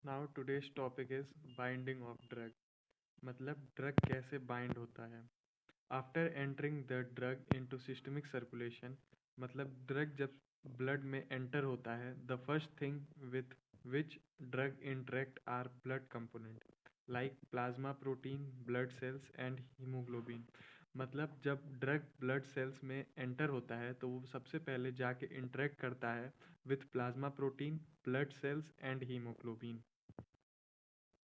Now today's topic is binding of drug. मतलब drug कैसे bind होता है। After entering the drug into systemic circulation, मतलब drug जब ब्लड में एंटर होता है, the first thing with which drug interact are blood component like plasma protein, blood cells and haemoglobin. मतलब जब ड्रग ब्लड सेल्स में एंटर होता है तो वो सबसे पहले जाके इंटरेक्ट करता है with plasma protein, blood cells and haemoglobin.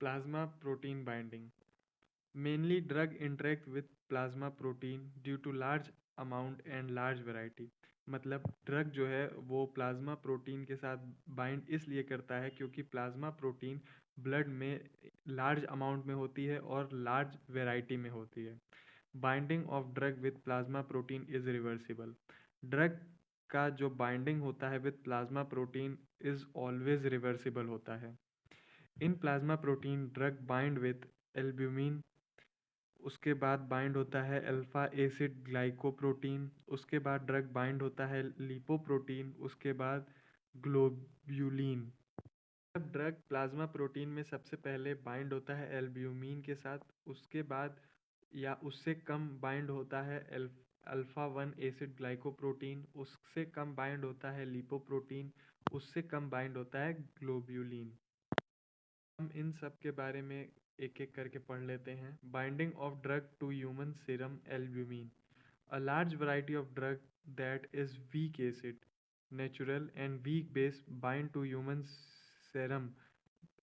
Plasma protein binding. Mainly drug interact with plasma protein due to large amount and large variety. मतलब ड्रग जो है वो प्लाज्मा प्रोटीन के साथ बाइंड इसलिए करता है क्योंकि प्लाज्मा प्रोटीन ब्लड में लार्ज अमाउंट में होती है और लार्ज वेराइटी में होती है। Binding of drug with plasma protein is reversible. Drug का जो बाइंडिंग होता है with plasma protein is always reversible होता है। In plasma protein drug bind with albumin, उसके बाद बाइंड होता है अल्फा एसिड ग्लाइकोप्रोटीन, उसके बाद ड्रग बाइंड होता है लिपोप्रोटीन, उसके बाद ग्लोब्यूलिन। जब ड्रग प्लाज्मा प्रोटीन में सबसे पहले बाइंड होता है एल्ब्यूमिन के साथ, उसके बाद या उससे कम बाइंड होता है अल्फा वन एसिड ग्लाइकोप्रोटीन, उससे कम बाइंड होता है लिपोप्रोटीन, उससे कम बाइंड होता है ग्लोब्यूलिन। हम इन सब के बारे में एक एक करके पढ़ लेते हैं। Binding of drug to human serum albumin. A large variety of drug that is weak acid, natural and weak base bind to human serum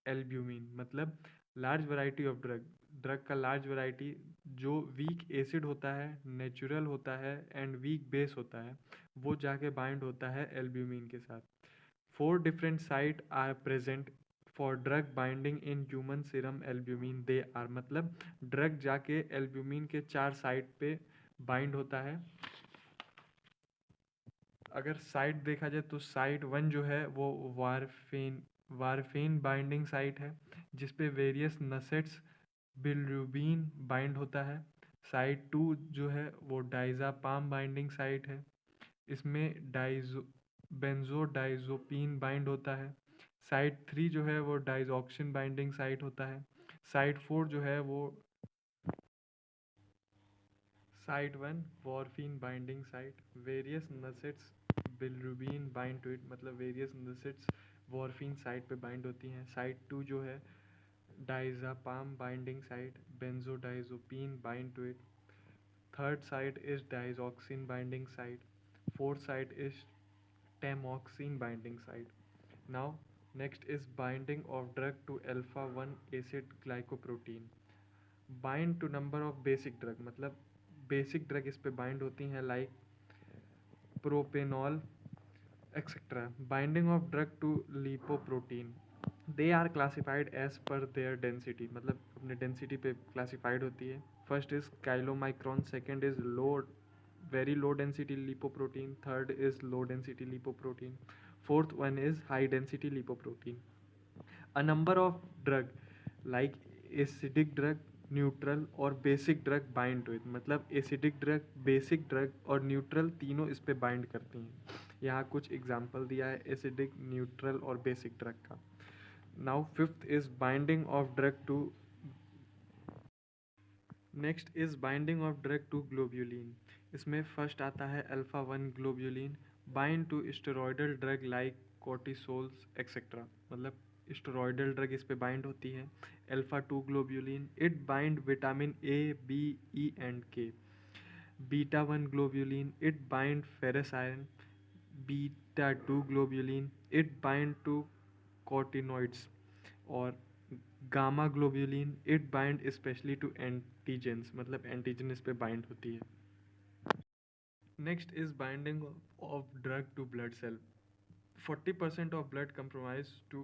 albumin. मतलब large variety of drug, drug का लार्ज वैरायटी जो weak acid होता है, natural होता है and weak base होता है, वो जाके बाइंड होता है एल्ब्यूमिन के साथ। 4 different site are present for drug binding in human serum albumin. They are, मतलब ड्रग जाके एल्ब्यूमिन के 4 साइट पे बाइंड होता है। अगर साइट देखा जाए तो साइट 1 जो है वो वारफेन बाइंडिंग साइट है, जिसपे वेरियस नसेट्स बिलरुबिन बाइंड होता है। साइट 2 जो है वो डाइजापाम बाइंडिंग साइट है, इसमें बेंजोडाइजोपिन बाइंड होता है। साइट 3 जो है वो डाइजॉक्सिन बाइंडिंग साइट होता है। साइट 4 जो है वो site 1 warfarin binding site, various NSAIDs bilirubin bind to it, मतलब वेरियस नसेट्स वॉर्फिन साइट पे बाइंड होती हैं। साइट 2 जो है diazepam binding site, benzodiazepine bind to it. Third site is digoxin binding site. Fourth site is tamoxine binding site. Now, next is binding of drug to alpha 1 acid glycoprotein. Bind to number of basic drug, मतलब basic drug इस पे bind होती हैं like propranolol etcetera. Binding of drug to lipoprotein, they are classified as per their density, मतलब अपने density पे classified होती है। First is chylomicron, second is low very low density lipoprotein, third is low density lipoprotein, fourth one is high density lipoprotein. A number of drug like acidic drug, neutral और basic drug bind to it, मतलब acidic drug, basic drug और neutral तीनों इस पे bind करती हैं। यहाँ कुछ एग्जांपल दिया है एसिडिक, न्यूट्रल और बेसिक ड्रग का। Now fifth is binding of drug to next is binding of drug to globulin. इसमें फर्स्ट आता है alpha 1 globulin, bind to steroidal drug like cortisols etcetera, मतलब स्टेरॉयडल ड्रग इस पे बाइंड होती है। Alpha 2 globulin, it bind vitamin A, B, E and K. Beta 1 globulin, it bind ferrous iron. Beta 2 globulin, it bind to कॉर्टिनॉइड्स। और gamma globulin, it bind specially to antigens, मतलब antigen इस पे bind होती है। Next is binding of drug to blood cell. 40% of blood compromise to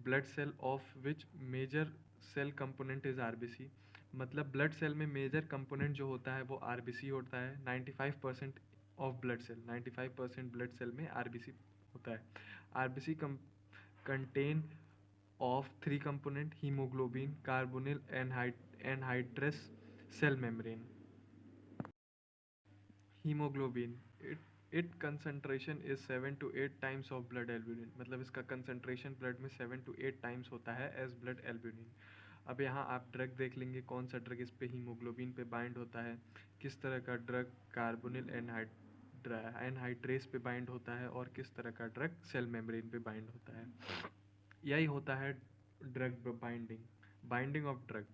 blood cell of which major cell component is RBC. मतलब blood cell में major component जो होता है वो आरबीसी होता है। 95% of blood cell, 95% blood cell में RBC होता है। RBC contain of 3 component hemoglobin, carbonyl anhydrous cell membrane. Hemoglobin, it concentration is 7 to 8 times of blood albumin, मतलब इसका कंसंट्रेशन ब्लड में 7 to 8 times होता है एज ब्लड एल्ब्यूमिन। अब यहाँ आप ड्रग देख लेंगे, कौन सा ड्रग इस पे हीमोग्लोबिन पे बाइंड होता है, किस तरह का ड्रग कार्बोनिल एनहाइड्रेस पे बाइंड होता है, और किस तरह का ड्रग सेल मेम्ब्रेन पे बाइंड होता है। यही होता है drug binding, binding of drug.